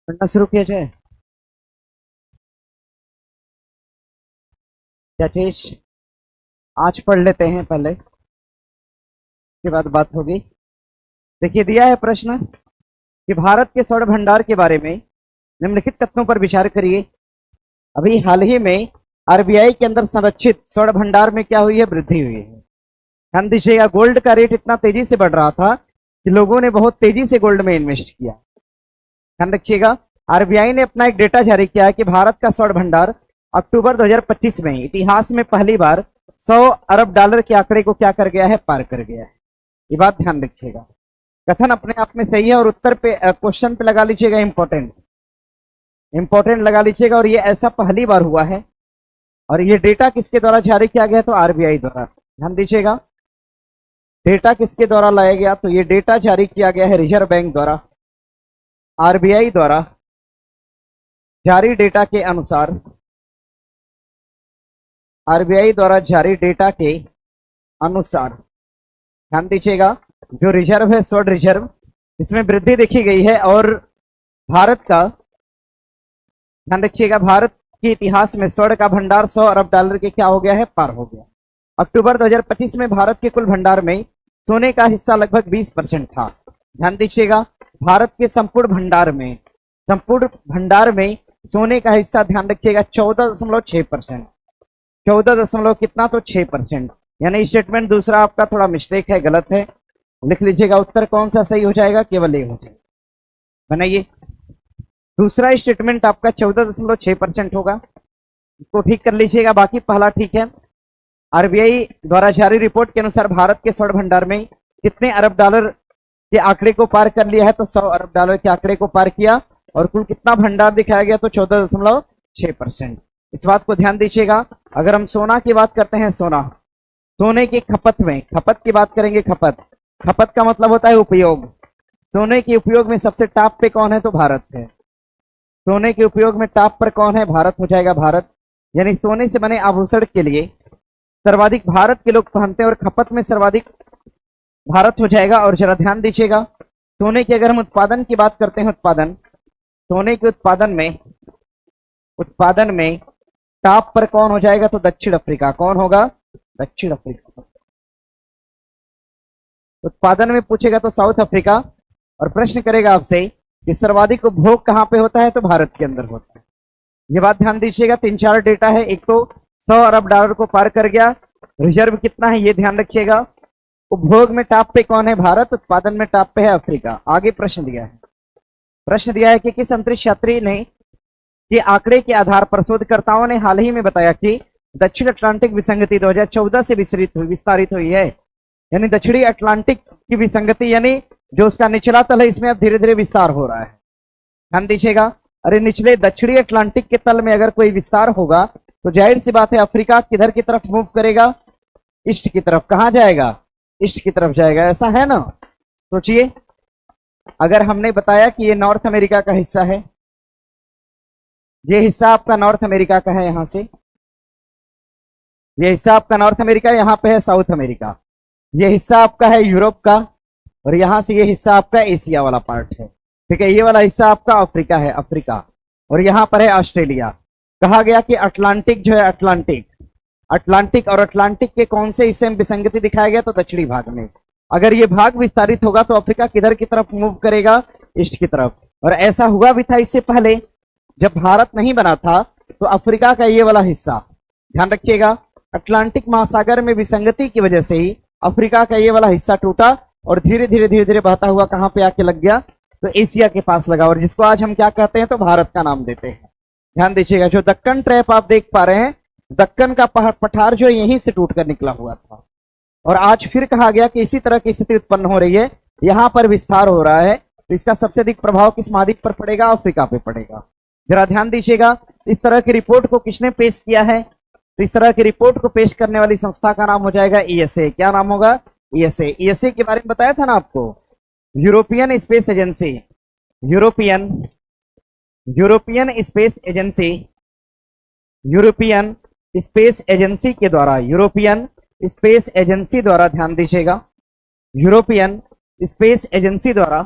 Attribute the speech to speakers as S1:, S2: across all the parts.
S1: पढ़ना शुरू किया जाए। क्या चीज? आज पढ़ लेते हैं पहले, उसके बाद बात होगी। देखिए, दिया है प्रश्न कि भारत के स्वर्ण भंडार के बारे में निम्नलिखित तथ्यों पर विचार करिए। अभी हाल ही में आरबीआई के अंदर संरक्षित स्वर्ण भंडार में क्या हुई है? वृद्धि हुई है। ध्यान दीजिएगा, गोल्ड का रेट इतना तेजी से बढ़ रहा था कि लोगों ने बहुत तेजी से गोल्ड में इन्वेस्ट किया। ध्यान रखिएगा, आरबीआई ने अपना एक डेटा जारी किया है कि भारत का स्वर्ण भंडार अक्टूबर 2025 में इतिहास में पहली बार 100 अरब डॉलर के आंकड़े को क्या कर गया है? पार कर गया है। ये बात ध्यान रखिएगा। कथन अपने आप में सही है और उत्तर पे क्वेश्चन पे लगा लीजिएगा इंपॉर्टेंट, इंपॉर्टेंट लगा लीजिएगा। और ये ऐसा पहली बार हुआ है। और ये डेटा किसके द्वारा जारी किया गया? तो आरबीआई द्वारा। ध्यान दीजिएगा, डेटा किसके द्वारा लाया गया? तो ये डेटा जारी किया गया है रिजर्व बैंक द्वारा, आरबीआई द्वारा जारी डेटा के अनुसार। आरबीआई द्वारा जारी डेटा के अनुसार ध्यान दीजिएगा, जो रिजर्व है स्वर्ण रिजर्व, इसमें वृद्धि देखी गई है। और भारत का, ध्यान रखिएगा, भारत के इतिहास में स्वर्ण का भंडार 100 अरब डॉलर के क्या हो गया है? पार हो गया। अक्टूबर 2025 में भारत के कुल भंडार में सोने का हिस्सा लगभग 20% था। ध्यान दीजिएगा, भारत के संपूर्ण भंडार में सोने का हिस्सा, ध्यान रखिएगा, 14.6%। 14 दशमलव कितना? तो 6%। यानी स्टेटमेंट दूसरा आपका थोड़ा मिस्टेक है, गलत है। लिख लीजिएगा, उत्तर कौन सा सही हो जाएगा? केवल ए हो जाएगा। बनाइए, दूसरा स्टेटमेंट आपका 14.6% होगा, इसको ठीक कर लीजिएगा। बाकी पहला ठीक है। आरबीआई द्वारा जारी रिपोर्ट के अनुसार भारत के स्वर्ण भंडार में कितने अरब डॉलर के आंकड़े को पार कर लिया है? तो 100 अरब डॉलर के आंकड़े को पार किया। और कुल कितना भंडार दिखाया गया? तो 14.6%। इस बात को ध्यान दीजिएगा। अगर हम सोना की बात करते हैं, सोने की खपत में, खपत की बात करेंगे, खपत का मतलब होता है उपयोग। सोने के उपयोग में सबसे टॉप पे कौन है? तो भारत है। सोने के उपयोग में टॉप पर कौन है? भारत हो जाएगा, भारत। यानी सोने से बने आभूषण के लिए सर्वाधिक भारत के लोग पहनते हैं और खपत में सर्वाधिक भारत हो जाएगा। और जरा ध्यान दीजिएगा, सोने के अगर हम उत्पादन की बात करते हैं, सोने के उत्पादन में टॉप पर कौन हो जाएगा? तो दक्षिण अफ्रीका। कौन होगा? दक्षिण अफ्रीका। उत्पादन में पूछेगा तो साउथ अफ्रीका। और प्रश्न करेगा आपसे कि सर्वाधिक उपभोग कहां पे होता है? तो भारत के अंदर होता है। ये बात ध्यान दीजिएगा। 3-4 डेटा है। एक तो 100 अरब डॉलर को पार कर गया, रिजर्व कितना है ये ध्यान रखिएगा। उपभोग में टॉप पे कौन है? भारत। उत्पादन में टॉप पे है अफ्रीका। आगे प्रश्न दिया है कि किस अंतरिक्ष यात्री ने के आंकड़े के आधार पर शोधकर्ताओं ने हाल ही में बताया कि दक्षिण अटलांटिक विसंगति 2014 से विस्तारित हुई है। यानी दक्षिणी अटलांटिक की विसंगति, यानी जो उसका निचला तल है, इसमें अब धीरे धीरे विस्तार हो रहा है। ध्यान दीजिएगा, अरे निचले दक्षिणी अटलांटिक के तल में अगर कोई विस्तार होगा तो जाहिर सी बात है अफ्रीका किधर की तरफ मूव करेगा? ईस्ट की तरफ। कहां जाएगा? ईस्ट की तरफ जाएगा। ऐसा है ना? सोचिए, अगर हमने बताया कि ये नॉर्थ अमेरिका का हिस्सा है, ये हिस्सा आपका नॉर्थ अमेरिका का है, यहां से ये हिस्सा आपका नॉर्थ अमेरिका, यहां पे है साउथ अमेरिका। ये हिस्सा आपका है यूरोप का, और यहां से ये हिस्सा आपका एशिया वाला पार्ट है। ठीक है, ये वाला हिस्सा आपका अफ्रीका है, अफ्रीका। और यहां पर है ऑस्ट्रेलिया। कहा गया कि अटलांटिक जो है, अटलांटिक और अटलांटिक के कौन से हिस्से में विसंगति दिखाया गया? तो दक्षिणी भाग में। अगर ये भाग विस्तारित होगा तो अफ्रीका किधर की तरफ मूव करेगा? ईस्ट की तरफ। और ऐसा हुआ भी था इससे पहले, जब भारत नहीं बना था तो अफ्रीका का ये वाला हिस्सा, ध्यान रखिएगा, अटलांटिक महासागर में विसंगति की वजह से ही अफ्रीका का ये वाला हिस्सा टूटा और धीरे धीरे बहता हुआ कहां पे आके लग गया? तो एशिया के पास लगा। और जिसको आज हम क्या कहते हैं? तो भारत का नाम देते हैं। ध्यान दीजिएगा, जो दक्कन ट्रैप आप देख पा रहे हैं, दक्कन का पठार जो यहीं से टूटकर निकला हुआ था। और आज फिर कहा गया कि इसी तरह की स्थिति उत्पन्न हो रही है, यहां पर विस्तार हो रहा है। तो इसका सबसे अधिक प्रभाव किस महाद्वीप पर पड़ेगा? अफ्रीका पे पड़ेगा। जरा ध्यान दीजिएगा, इस तरह की रिपोर्ट को किसने पेश किया है? तो इस तरह की रिपोर्ट को पेश करने वाली संस्था का नाम हो जाएगा ईएसए। क्या नाम होगा? ईएसए। ईएसए के बारे में बताया था ना आपको, European space agency, European space agency, European space agency के द्वारा, यूरोपियन स्पेस एजेंसी द्वारा, ध्यान दीजिएगा, यूरोपियन स्पेस एजेंसी द्वारा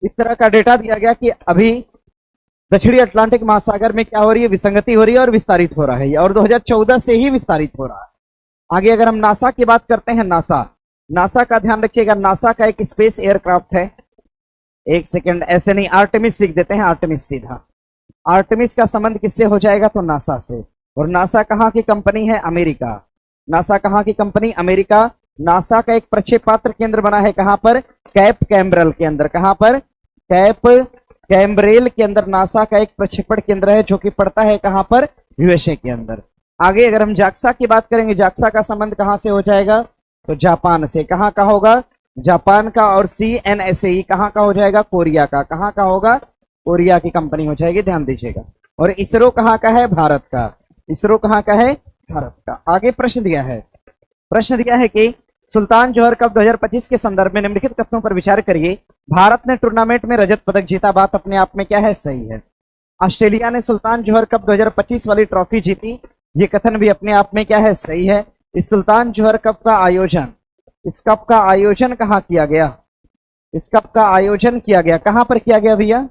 S1: इस तरह का डेटा दिया गया कि अभी दक्षिणी अटलांटिक महासागर में क्या हो रही है, विसंगति हो रही है और विस्तारित हो रहा है, और 2014 से ही विस्तारित हो रहा है। आगे अगर हम नासा की बात करते हैं, नासा का ध्यान रखिएगा, नासा का एक स्पेस एयरक्राफ्ट है, एक सेकंड, ऐसे नहीं, आर्टेमिस लिख देते हैं, आर्टेमिस सीधा। आर्टेमिस का संबंध किससे हो जाएगा, तो नासा से। और नासा कहाँ की कंपनी है, अमेरिका। नासा कहाँ की कंपनी, अमेरिका। नासा का एक प्रक्षेपास्त्र केंद्र बना है कहां पर, कैप कैम्ब्रेल के अंदर। कहां पर, कैप कैम्ब्रेल के अंदर नासा का एक प्रक्षेपण केंद्र है, जो कि पड़ता है कहां पर, यूएसए के अंदर। आगे अगर हम जाक्सा की बात करेंगे, जाक्सा का संबंध कहां से हो जाएगा, तो जापान से। कहां का होगा, जापान का। और CNSAE कहां का हो जाएगा, कोरिया का। कहां का होगा, कोरिया की कंपनी हो जाएगी, ध्यान दीजिएगा। और इसरो कहां का है, भारत का। इसरो कहां का है, भारत का। आगे प्रश्न दिया है कि सुल्तान जोहर कप 2025 के संदर्भ में निम्नलिखित कथनों पर विचार करिए। भारत ने टूर्नामेंट में रजत पदक जीता, बात अपने आप में क्या है, सही है। ऑस्ट्रेलिया ने सुल्तान जोहर कप 2025 वाली ट्रॉफी जीती, ये कथन भी अपने आप में क्या है, सही है। इस सुल्तान जोहर कप का आयोजन, इस कप का आयोजन कहां किया गया, इस कप का आयोजन किया गया, कहां पर किया गया भैया,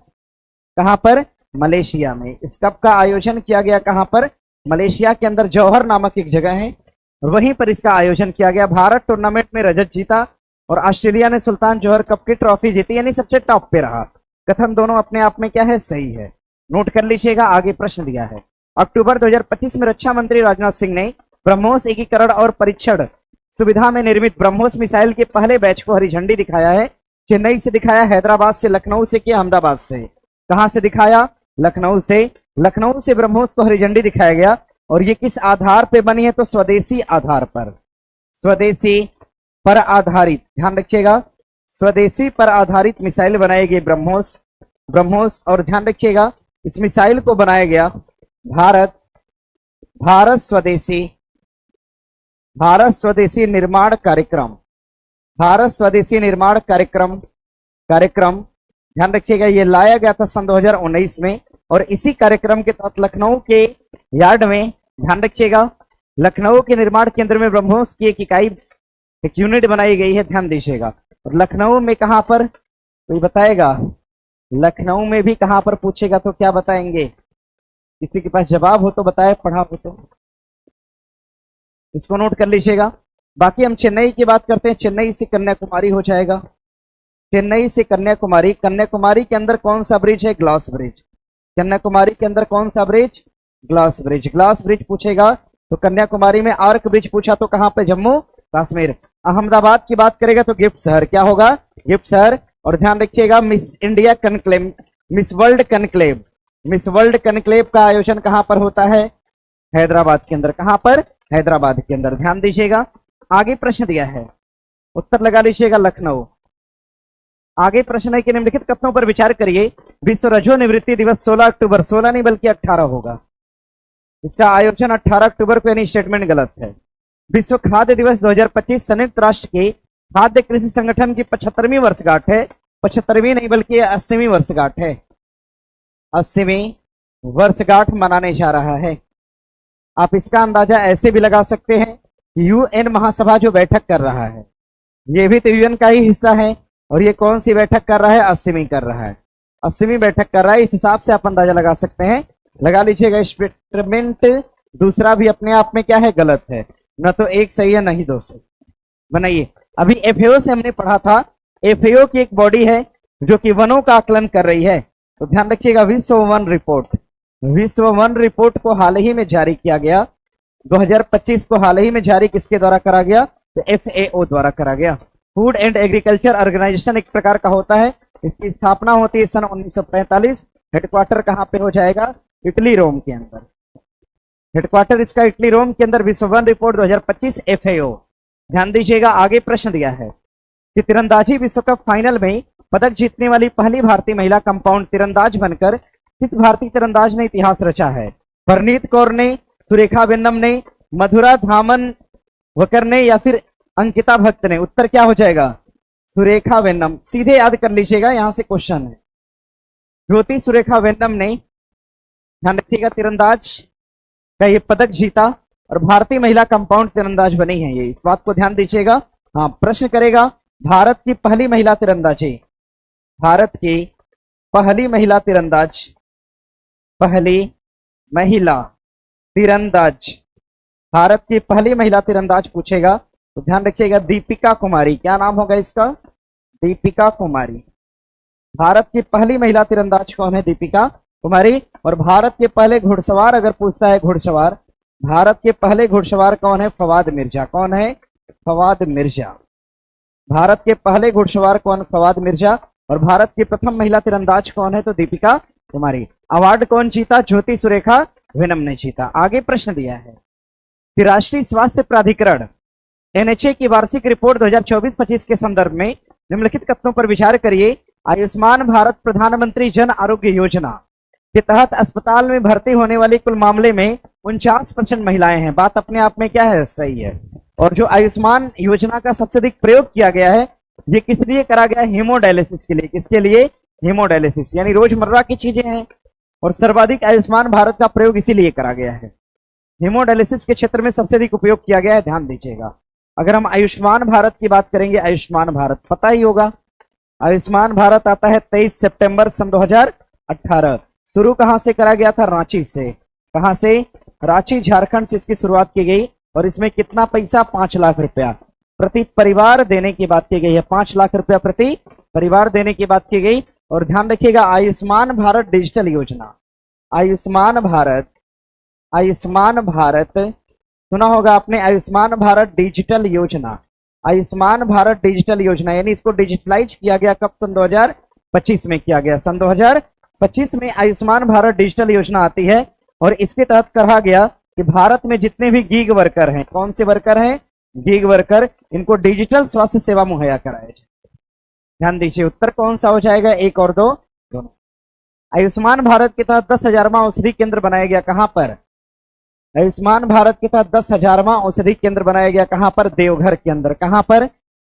S1: कहां पर, मलेशिया में। इस कप का आयोजन किया गया कहां पर, मलेशिया के अंदर जौहर नामक एक जगह है, वहीं पर इसका आयोजन किया गया। भारत टूर्नामेंट में रजत जीता और ऑस्ट्रेलिया ने सुल्तान जोहर कप की ट्रॉफी जीती, यानी सबसे टॉप पे रहा। कथन दोनों अपने आप में क्या है, सही है, नोट कर लीजिएगा। आगे प्रश्न दिया है, अक्टूबर 2025 में रक्षा मंत्री राजनाथ सिंह ने ब्रह्मोस एकीकरण और परीक्षण सुविधा में निर्मित ब्रह्मोस मिसाइल के पहले बैच को हरी झंडी दिखाया है। चेन्नई से दिखाया, हैदराबाद से, लखनऊ से, कि अहमदाबाद से। कहां से दिखाया, लखनऊ से। लखनऊ से ब्रह्मोस को हरी झंडी दिखाया गया। और ये किस आधार पे बनी है, तो स्वदेशी आधार पर, स्वदेशी पर आधारित, ध्यान रखिएगा, स्वदेशी पर आधारित मिसाइल बनाई गई ब्रह्मोस। और ध्यान रखिएगा, इस मिसाइल को बनाया गया भारत स्वदेशी निर्माण कार्यक्रम, भारत स्वदेशी निर्माण कार्यक्रम, ध्यान रखिएगा, ये लाया गया था सन 2019 में। और इसी कार्यक्रम के तहत लखनऊ के यार्ड में, ध्यान रखिएगा, लखनऊ के निर्माण केंद्र में ब्रह्मोस की एक इकाई, एक यूनिट बनाई गई है, ध्यान दीजिएगा। और लखनऊ में कहां पर, कोई बताएगा, लखनऊ में भी कहां पर पूछेगा तो क्या बताएंगे, किसी के पास जवाब हो तो बताए, पढ़ा हो तो इसको नोट कर लीजिएगा। बाकी हम चेन्नई की बात करते हैं, चेन्नई से कन्याकुमारी हो जाएगा, चेन्नई से कन्याकुमारी। कन्याकुमारी के अंदर कौन सा ब्रिज है, ग्लास ब्रिज। कन्याकुमारी के अंदर कौन सा bridge, glass bridge. Glass bridge पूछेगा तो कन्याकुमारी में। आर्क ब्रिज पूछा तो कहां पे, जम्मू कश्मीर। अहमदाबाद की बात करेगा तो गिफ्ट शहर, क्या होगा, गिफ्ट शहर। और ध्यान रखिएगा, miss India conclave, miss world conclave, miss world conclave का आयोजन कहां पर होता है, हैदराबाद के अंदर। कहां पर, हैदराबाद के अंदर, ध्यान दीजिएगा। आगे प्रश्न दिया है, उत्तर लगा लीजिएगा, लखनऊ। आगे प्रश्न है कि निम्नलिखित कथनों पर विचार करिए। विश्व रजो निवृत्ति दिवस 16 अक्टूबर, 16 नहीं बल्कि 18 होगा, इसका आयोजन 18 अक्टूबर को, यानी स्टेटमेंट गलत है। विश्व खाद्य दिवस 2025 संयुक्त राष्ट्र के खाद्य कृषि संगठन की 75वीं वर्षगांठ है, 75वीं नहीं बल्कि 80वीं वर्षगांठ है, 80वीं वर्षगांठ मनाने जा रहा है। आप इसका अंदाजा ऐसे भी लगा सकते हैं, UN महासभा जो बैठक कर रहा है, ये भी तो UN का ही हिस्सा है। और ये कौन सी बैठक कर रहा है, 80वीं कर रहा है, 80वीं बैठक कर रहा है। इस हिसाब से आप अंदाजा लगा सकते हैं, लगा लीजिएगा। स्टेटमेंट दूसरा भी अपने आप में क्या है, गलत है, न तो एक सही है न ही दो सही। बनाइए। अभी FAO से हमने पढ़ा था, FAO की एक बॉडी है जो कि वनों का आकलन कर रही है। तो ध्यान रखिएगा, विश्व वन रिपोर्ट, विश्व वन रिपोर्ट को हाल ही में जारी किया गया, 2025 को हाल ही में जारी किसके द्वारा करा गया, तो FAO द्वारा करा गया। फूड एंड एग्रीकल्चर ऑर्गेनाइजेशन एक प्रकार का होता है, इसकी स्थापना होती है सन 1945। हेडक्वार्टर कहां पे हो जाएगा, इटली रोम के अंदर, हेडक्वार्टर इसका इटली रोम के अंदर। विश्व वन रिपोर्ट 2025 FAO। ध्यान दीजिएगा, आगे प्रश्न दिया है कि तीरंदाजी विश्व कप फाइनल में पदक जीतने वाली पहली भारतीय महिला कंपाउंड तीरंदाज बनकर किस भारतीय तीरंदाज ने इतिहास रचा है। परनीत कौर ने, सुरेखा वेन्नम ने, मधुरा धामनवकर ने, या फिर अंकिता भक्त ने। उत्तर क्या हो जाएगा, सुरेखा वेन्नम। सीधे याद कर लीजिएगा, यहां से क्वेश्चन है। ज्योति सुरेखा वेन्नम ने, ध्यान रखिएगा, तीरंदाज का ये पदक जीता और भारतीय महिला कंपाउंड तीरंदाज बनी है ये, इस बात को ध्यान दीजिएगा। हाँ, प्रश्न करेगा, भारत की पहली महिला तीरंदाजी, भारत की पहली महिला तीरंदाज पहली महिला तीरंदाज, भारत की पहली महिला तीरंदाज पूछेगा तो ध्यान रखिएगा, दीपिका कुमारी। क्या नाम होगा इसका? दीपिका कुमारी। भारत की पहली महिला तीरंदाज कौन है? दीपिका कुमारी। और भारत के पहले घुड़सवार अगर पूछता है, घुड़सवार, भारत के पहले घुड़सवार कौन है? फवाद मिर्जा। कौन है? फवाद मिर्जा। भारत के पहले घुड़सवार कौन? फवाद मिर्जा। और भारत की प्रथम महिला तीरंदाज कौन है? तो दीपिका कुमारी। अवार्ड कौन जीता? ज्योति सुरेखा वेनम ने जीता। आगे प्रश्न दिया है कि राष्ट्रीय स्वास्थ्य प्राधिकरण एनएचए की वार्षिक रिपोर्ट 2024-25 के संदर्भ में निम्नलिखित कथनों पर विचार करिए। आयुष्मान भारत प्रधानमंत्री जन आरोग्य योजना के तहत अस्पताल में भर्ती होने वाली कुल मामले में 49% महिलाएं हैं। बात अपने आप में क्या है? सही है। और जो आयुष्मान योजना का सबसे अधिक प्रयोग किया गया है, ये किस लिए करा गया? हीमोडायलिसिस के लिए। किसके लिए? हीमोडायलिसिस, यानी रोजमर्रा की चीजें हैं। और सर्वाधिक आयुष्मान भारत का प्रयोग इसीलिए करा गया है, हीमोडायलिसिस के क्षेत्र में सबसे अधिक उपयोग किया गया है। ध्यान दीजिएगा। अगर हम आयुष्मान भारत की बात करेंगे, आयुष्मान भारत पता ही होगा, आयुष्मान भारत आता है 23 सितंबर सन 2018। शुरू कहां से करा गया था? रांची से। कहां से? रांची झारखंड से इसकी शुरुआत की गई। और इसमें कितना पैसा? 5 लाख रुपया प्रति परिवार देने की बात की गई है। 5 लाख रुपया प्रति परिवार देने की बात की गई। और ध्यान रखिएगा, आयुष्मान भारत डिजिटल योजना, आयुष्मान भारत, आयुष्मान भारत सुना होगा आपने, आयुष्मान भारत डिजिटल योजना, आयुष्मान भारत डिजिटल योजना, यानी इसको डिजिटलाइज किया गया कब? सन 2025 में किया गया। सन 2025 में आयुष्मान भारत डिजिटल योजना आती है। और इसके तहत कहा गया कि भारत में जितने भी गीग वर्कर हैं, कौन से वर्कर हैं? गीग वर्कर, इनको डिजिटल स्वास्थ्य सेवा मुहैया कराया जाए। ध्यान दीजिए, उत्तर कौन सा हो जाएगा? 1 और 2 दोनों। आयुष्मान भारत के तहत 10,000वां औषधि केंद्र बनाया गया। कहां पर? आयुष्मान भारत के तहत 10,000वां औषधि केंद्र बनाया गया। कहां पर? देवघर के अंदर। कहां पर?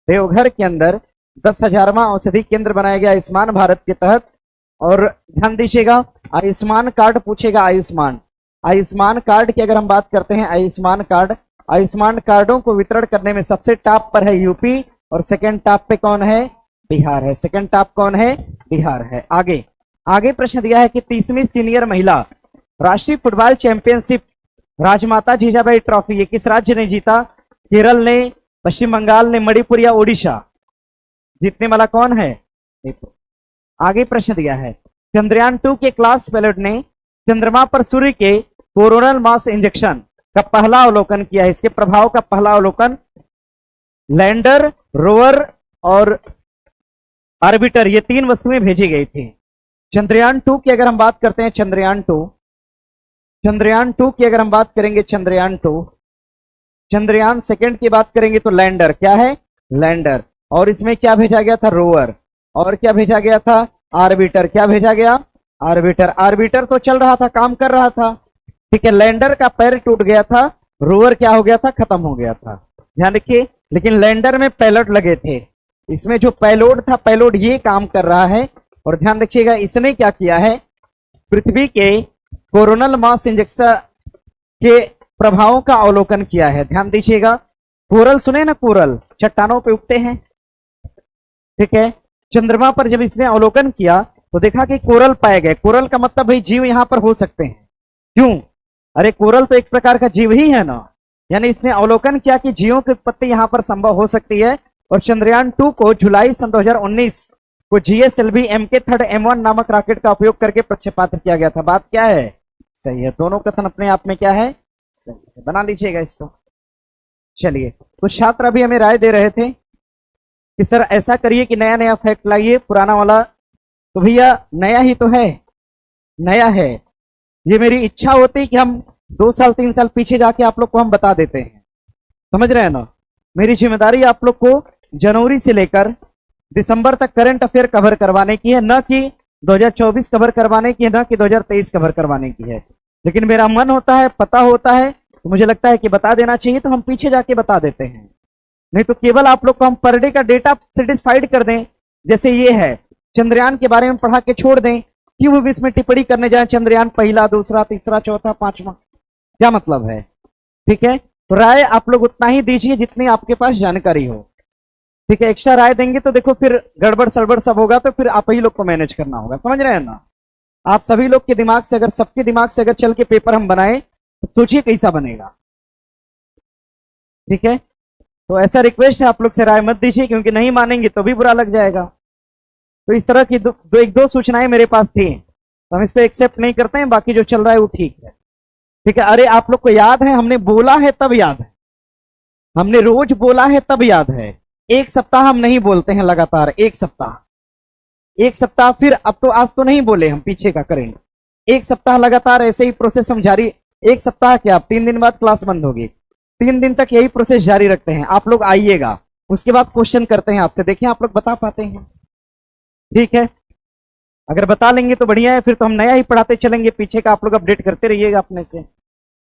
S1: देवघर के अंदर 10,000वां औषधि केंद्र बनाया गया आयुष्मान भारत के तहत। और ध्यान दीजिएगा, आयुष्मान कार्ड पूछेगा। आयुष्मान कार्ड की अगर हम बात करते हैं, आयुष्मान कार्ड, आयुष्मान कार्डों को वितरण करने में सबसे टॉप पर है यूपी। और सेकंड टॉप पे कौन है? बिहार है। सेकंड टॉप कौन है? बिहार है। आगे प्रश्न दिया है कि 30वीं सीनियर महिला राष्ट्रीय फुटबॉल चैंपियनशिप राजमाता जीजाबाई ट्रॉफी ये किस राज्य ने जीता? केरल ने, पश्चिम बंगाल ने, मणिपुर या ओडिशा? जीतने वाला कौन है? आगे प्रश्न दिया है, चंद्रयान 2 के क्लास पायलट ने चंद्रमा पर सूर्य के कोरोनल मास इंजेक्शन का पहला अवलोकन किया है। इसके प्रभाव का पहला अवलोकन लैंडर, रोवर और ऑर्बिटर, ये 3 वस्तुएं भेजी गई थी। चंद्रयान 2 की अगर हम बात करते हैं, चंद्रयान 2 की अगर हम बात करेंगे, चंद्रयान 2, चंद्रयान सेकंड की बात करेंगे तो लैंडर, क्या है? लैंडर। और इसमें क्या भेजा गया था? रोवर। और क्या भेजा गया था? ऑर्बिटर। क्या भेजा गया? ऑर्बिटर। ऑर्बिटर तो चल रहा था, काम कर रहा था, ठीक है। लैंडर का पैर टूट गया था, रोवर क्या हो गया था? खत्म हो गया था। ध्यान रखिए, लेकिन लैंडर में पायलट लगे थे, इसमें जो पेलोड था, पेलोड ये काम कर रहा है। और ध्यान रखिएगा, इसने क्या किया है? पृथ्वी के कोरोनल मास इंजेक्शन के प्रभावों का अवलोकन किया है। ध्यान दीजिएगा, कोरल सुने ना, कोरल चट्टानों पे उगते हैं, ठीक है। चंद्रमा पर जब इसने अवलोकन किया तो देखा कि कोरल पाए गए। कोरल का मतलब भाई जीव यहां पर हो सकते हैं। क्यों? अरे कोरल तो एक प्रकार का जीव ही है ना, यानी इसने अवलोकन किया कि जीवों की उत्पत्ति यहां पर संभव हो सकती है। और चंद्रयान 2 को जुलाई सन 2019 को GSLV MK3 M1 नामक रॉकेट का उपयोग करके प्रक्षेपात किया गया था। बात क्या है? सही है। दोनों कथन अपने आप में क्या है? सही है। बना लीजिएगा इसको। चलिए, कुछ छात्र अभी हमें राय दे रहे थे कि सर ऐसा करिए कि नया नया फैक्ट लाइए, पुराना वाला तो भैया नया ही तो है, नया है। ये मेरी इच्छा होती कि हम 2 साल 3 साल पीछे जाके आप लोग को हम बता देते हैं, समझ रहे हैं ना। मेरी जिम्मेदारी आप लोग को जनवरी से लेकर दिसंबर तक करंट अफेयर कवर करवाने की है, न कि 2024 कवर करवाने की है, न कि 2023 कवर करवाने की है। लेकिन मेरा मन होता है, पता होता है, तो मुझे लगता है कि बता देना चाहिए, तो हम पीछे जाके बता देते हैं। नहीं तो केवल आप लोग को हम पर डे का डेटा सेटिस्फाइड कर दें, जैसे ये है, चंद्रयान के बारे में पढ़ा के छोड़ दें, क्यों भी इसमें टिप्पणी करने जाए चंद्रयान पहला, दूसरा, तीसरा, चौथा, 5वां, क्या मतलब है? ठीक है, तो राय आप लोग उतना ही दीजिए जितनी आपके पास जानकारी हो, ठीक है। एक्स्ट्रा राय देंगे तो देखो फिर गड़बड़ सड़बड़ सब होगा, तो फिर आप ही लोग को मैनेज करना होगा, समझ रहे हैं ना। आप सभी लोग के दिमाग से अगर, सबके दिमाग से अगर चल के पेपर हम बनाए तो सोचिए कैसा बनेगा। ठीक है, तो ऐसा रिक्वेस्ट है आप लोग से, राय मत दीजिए, क्योंकि नहीं मानेंगे तो भी बुरा लग जाएगा। तो इस तरह की एक दो सूचनाएं मेरे पास थी, तो हम इसको एक्सेप्ट नहीं करते हैं, बाकी जो चल रहा है वो ठीक है। ठीक है, अरे आप लोग को याद है, हमने बोला है तब याद है, हमने रोज बोला है तब याद है। एक सप्ताह हम नहीं बोलते हैं लगातार, एक सप्ताह फिर अब तो आज तो नहीं बोले हम, पीछे का करेंगे। एक सप्ताह लगातार ऐसे ही प्रोसेस हम जारी, एक सप्ताह क्या, 3 दिन बाद क्लास बंद होगी, 3 दिन तक यही प्रोसेस जारी रखते हैं। आप लोग आइएगा, उसके बाद क्वेश्चन करते हैं आपसे, देखिए आप लोग बता पाते हैं। ठीक है, अगर बता लेंगे तो बढ़िया है, फिर तो हम नया ही पढ़ाते चलेंगे, पीछे का आप लोग अपडेट करते रहिएगा अपने से।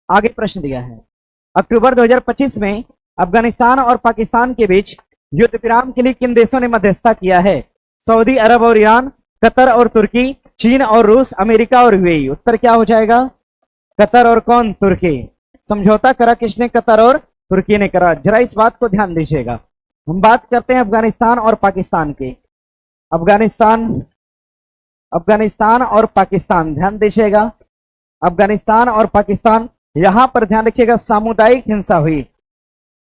S1: आगे प्रश्न दिया है, अक्टूबर 2025 में अफगानिस्तान और पाकिस्तान के बीच युद्ध विराम के लिए किन देशों ने मध्यस्थता किया है? सऊदी अरब और ईरान, कतर और तुर्की, चीन और रूस, अमेरिका और यूएई। उत्तर क्या हो जाएगा? कतर और कौन? तुर्की। समझौता करा किसने? कतर और तुर्की ने करा। जरा इस बात को ध्यान दीजिएगा। हम बात करते हैं अफगानिस्तान और पाकिस्तान की। अफगानिस्तान और पाकिस्तान, ध्यान दीजिएगा। अफगानिस्तान और पाकिस्तान, यहां पर ध्यान रखिएगा, सामुदायिक हिंसा हुई,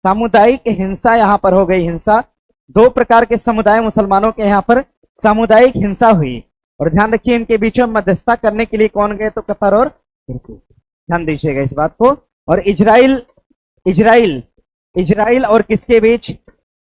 S1: सामुदायिक हिंसा यहां पर हो गई। हिंसा, 2 प्रकार के समुदाय मुसलमानों के यहां पर सामुदायिक हिंसा हुई, और ध्यान रखिए इनके बीच में मध्यस्थता करने के लिए कौन गए? तो कतर और तुर्की। ध्यान दीजिएगा इस बात को। और इजराइल और किसके बीच?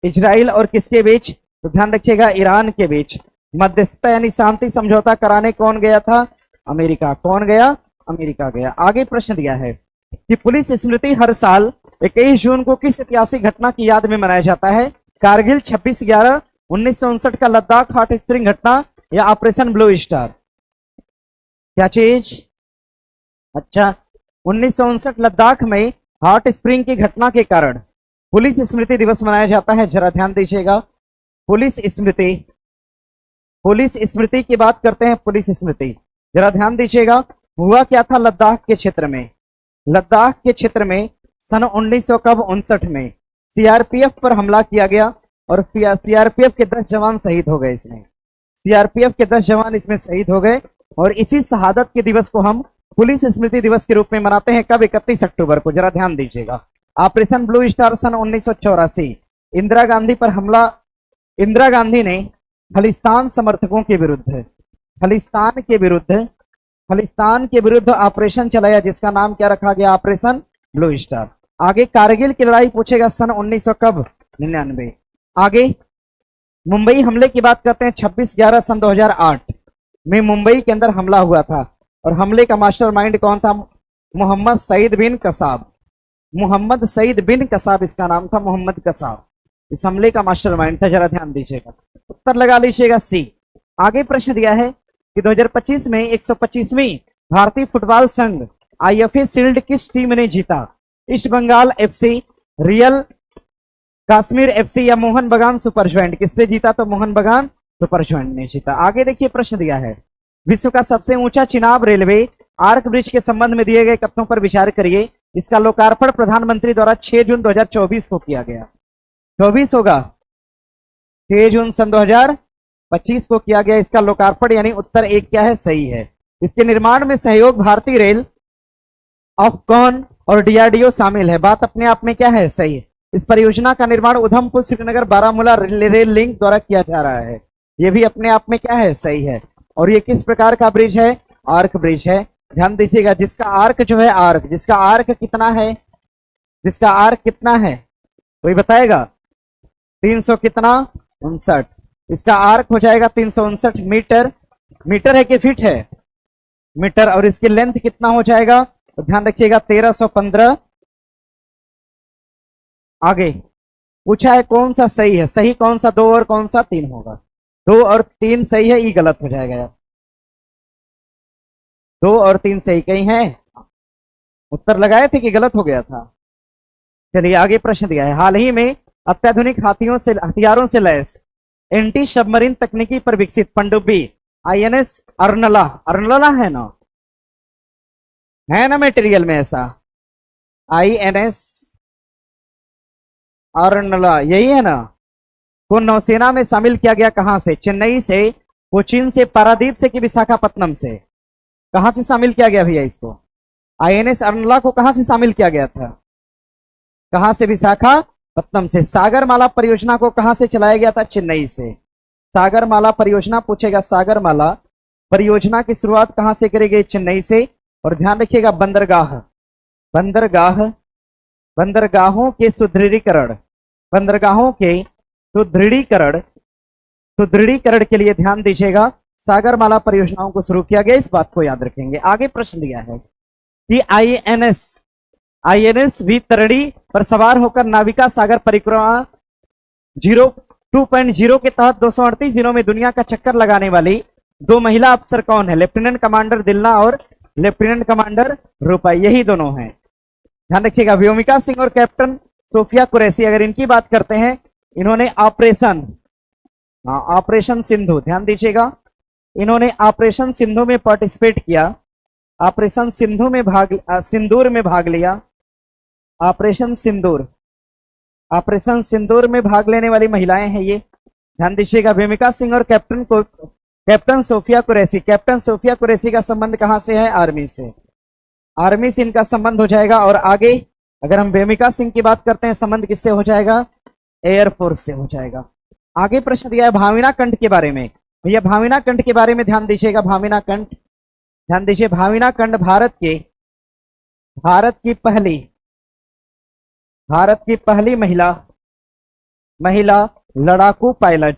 S1: इजराइल और किसके बीच? तो ध्यान रखिएगा, ईरान के बीच मध्यस्थता यानी शांति समझौता कराने कौन गया था? अमेरिका। कौन गया? अमेरिका गया। आगे प्रश्न दिया है कि पुलिस स्मृति हर साल 21 जून को किस ऐतिहासिक घटना की याद में मनाया जाता है? कारगिल, 26/11/1959 का लद्दाख हॉट स्प्रिंग घटना, या ऑपरेशन ब्लू स्टार? क्या चीज? अच्छा, 1959 लद्दाख में हॉट स्प्रिंग की घटना के कारण पुलिस स्मृति दिवस मनाया जाता है। जरा ध्यान दीजिएगा, पुलिस स्मृति की बात करते हैं। पुलिस स्मृति, जरा ध्यान दीजिएगा, हुआ क्या था लद्दाख के क्षेत्र में? लद्दाख के क्षेत्र में सन 1959 में सीआरपीएफ पर हमला किया गया, और सीआरपीएफ के 10 जवान शहीद हो गए। इसमें सीआरपीएफ के 10 जवान इसमें शहीद हो गए, और इसी शहादत के दिवस को हम पुलिस स्मृति दिवस के रूप में मनाते हैं। कब? 31 अक्टूबर को। जरा ध्यान दीजिएगा। ऑपरेशन ब्लू स्टार सन 1984, इंदिरा गांधी पर हमला। इंदिरा गांधी ने खालिस्तान समर्थकों के विरुद्ध, खालिस्तान के विरुद्ध ऑपरेशन चलाया, जिसका नाम क्या रखा गया? Operation blue star. आगे कारगिल की लड़ाई पूछेगा, सन 1999। आगे मुंबई हमले की बात करते हैं। 26/11 सन 2008 में मुंबई के अंदर हमला हुआ था, और हमले का मास्टरमाइंड कौन था? मोहम्मद सईद बिन कसाब। मोहम्मद सईद बिन कसाब इसका नाम था, मोहम्मद कसाब इस हमले का मास्टरमाइंड था। जरा ध्यान दीजिएगा, उत्तर लगा लीजिएगा सी। आगे प्रश्न दिया है कि 2025 में 125वीं भारतीय फुटबॉल संघ आईएफए शील्ड किस टीम ने जीता? East Bengal FC, real Kashmir FC, या मोहन बगान सुपर जॉइंट? किससे जीता? तो मोहन बगान सुपर जॉइंट ने जीता। आगे देखिए प्रश्न दिया है, विश्व का सबसे ऊंचा चिनाब रेलवे आर्क ब्रिज के संबंध में दिए गए कथनों पर विचार करिए। इसका लोकार्पण प्रधानमंत्री द्वारा 6 जून 2024 को किया गया। 24 होगा, 6 जून सन 2025 को किया गया इसका लोकार्पण, यानी उत्तर 1 क्या है? सही है। इसके निर्माण में सहयोग भारतीय रेल, ऑफकॉन और डीआरडीओ शामिल है। बात अपने आप में क्या है? सही है। इस परियोजना का निर्माण उधमपुर श्रीनगर बारामूला रेल लिंक द्वारा किया जा रहा है। यह भी अपने आप में क्या है? सही है। और ये किस प्रकार का ब्रिज है? आर्क ब्रिज है। ध्यान दीजिएगा, जिसका आर्क जो है, आर्क जिसका आर्क कितना है? जिसका आर्क कितना है कोई बताएगा? 300 कितना? 59। इसका आर्क हो जाएगा 359 मीटर। मीटर है कि फीट है? मीटर। और इसकी लेंथ कितना हो जाएगा? तो ध्यान रखिएगा 1315। आगे पूछा है कौन सा सही है? सही कौन सा? 2 और कौन सा? 3 होगा। 2 और 3 सही है, ये गलत हो जाएगा यार। 2 और 3 सही कहीं है? उत्तर लगाए थे कि गलत हो गया था? चलिए आगे प्रश्न दिया है, हाल ही में अत्याधुनिक हथियारों से लैस एंटी सबमरीन तकनीकी पर विकसित पनडुब्बी आईएनएस अर्नला, अर्नला है ना मटेरियल में ऐसा? आईएनएस अर्नला यही है ना? को नौसेना में शामिल किया गया। कहां से? चेन्नई से, कोचीन से, पारादीप से कि विशाखापट्टनम से? कहां से शामिल किया गया भैया इसको? आईएनएस अर्नला को कहां से शामिल किया गया था? कहां से? विशाखापत्तनम से। सागरमाला परियोजना को कहां से चलाया गया था? चेन्नई से। सागरमाला परियोजना पूछेगा, सागरमाला परियोजना की शुरुआत कहां से करी गई? चेन्नई से। और ध्यान रखिएगा बंदरगाह, बंदरगाह, बंदरगाहों के सुदृढ़ीकरण, बंदरगाहों के सुदृढ़ीकरण, सुदृढ़ीकरण के लिए ध्यान दीजिएगा सागरमाला परियोजनाओं को शुरू किया गया, इस बात को याद रखेंगे। आगे प्रश्न दिया है कि आईएनएस वितरणी पर सवार होकर नाविका सागर परिक्रमा 2.0 के तहत 238 दिनों में दुनिया का चक्कर लगाने वाली दो महिला अफसर कौन है? लेफ्टिनेंट कमांडर दिलना और लेफ्टिनेंट कमांडर रूपा, यही दोनों हैं। ध्यान रखिएगा व्योमिका सिंह और कैप्टन सोफिया कुरैशी, अगर इनकी बात करते हैं, इन्होंने ऑपरेशन सिंधु, ध्यान दीजिएगा, इन्होंने ऑपरेशन सिंधु में पार्टिसिपेट किया, ऑपरेशन सिंधु में सिंदूर में भाग लिया, ऑपरेशन सिंदूर, ऑपरेशन सिंदूर में भाग लेने वाली महिलाएं हैं ये। ध्यान दीजिएगा व्योमिका सिंह और कैप्टन सोफिया कुरैशी। कैप्टन सोफिया कुरैशी का संबंध कहां से है? आर्मी से, आर्मी से इनका संबंध हो जाएगा। और आगे अगर हम व्योमिका सिंह की बात करते हैं, संबंध किससे हो जाएगा? एयरफोर्स से हो जाएगा। आगे प्रश्न दिया है भामिना कंठ के बारे में। भैया भामिना कंठ के बारे में ध्यान दीजिएगा, भामिना कंठ, ध्यान दीजिए भामिना कंठ भारत की पहली महिला लड़ाकू पायलट,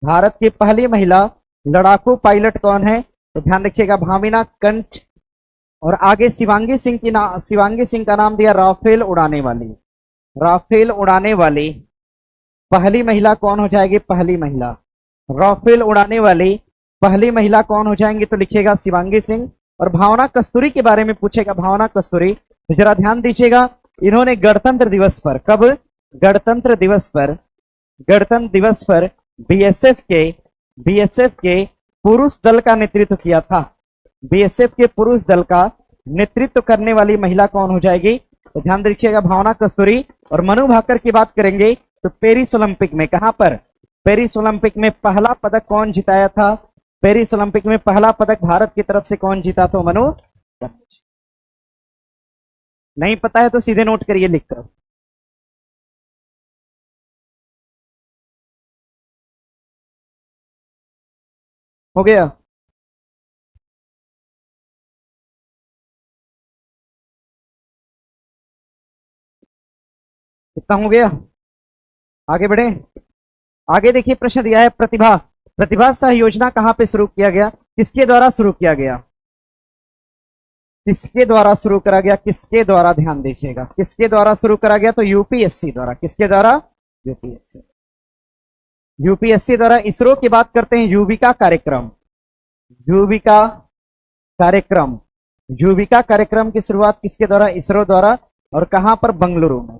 S1: भारत की पहली महिला लड़ाकू पायलट कौन है? तो ध्यान रखिएगा भामिना कंठ। और आगे शिवांगी सिंह का नाम दिया राफेल उड़ाने वाली, राफेल उड़ाने वाली पहली महिला कौन हो जाएगी? पहली महिला राफेल उड़ाने वाली पहली महिला कौन हो जाएंगी? तो लिखिएगा शिवांगी सिंह। और भावना कस्तूरी के बारे में पूछेगा, भावना कस्तूरी, तो जरा ध्यान दीजिएगा, इन्होंने गणतंत्र दिवस पर, कब? गणतंत्र दिवस पर बीएसएफ के पुरुष दल का नेतृत्व किया था। बीएसएफ के पुरुष दल का नेतृत्व करने वाली महिला कौन हो जाएगी? तो ध्यान रखिएगा भावना कस्तूरी। और मनु भाकर की बात करेंगे तो पेरिस ओलंपिक में, कहां पर? पेरिस ओलंपिक में पहला पदक कौन जिताया था? पेरिस ओलंपिक में पहला पदक भारत की तरफ से कौन जीता? तो मनु। नहीं पता है तो सीधे नोट करिए लिखकर। हो गया? कितना हो गया? आगे बढ़े। आगे देखिए प्रश्न दिया है प्रतिभा सह योजना कहां पे शुरू किया गया? किसके द्वारा शुरू किया गया? किसके द्वारा शुरू करा गया? किसके द्वारा? ध्यान दीजिएगा किसके द्वारा शुरू करा गया? तो यूपीएससी द्वारा। किसके द्वारा? यूपीएससी द्वारा। इसरो की बात करते हैं, युविका कार्यक्रम की शुरुआत किसके द्वारा? इसरो द्वारा। और कहां पर? बंगलुरु में।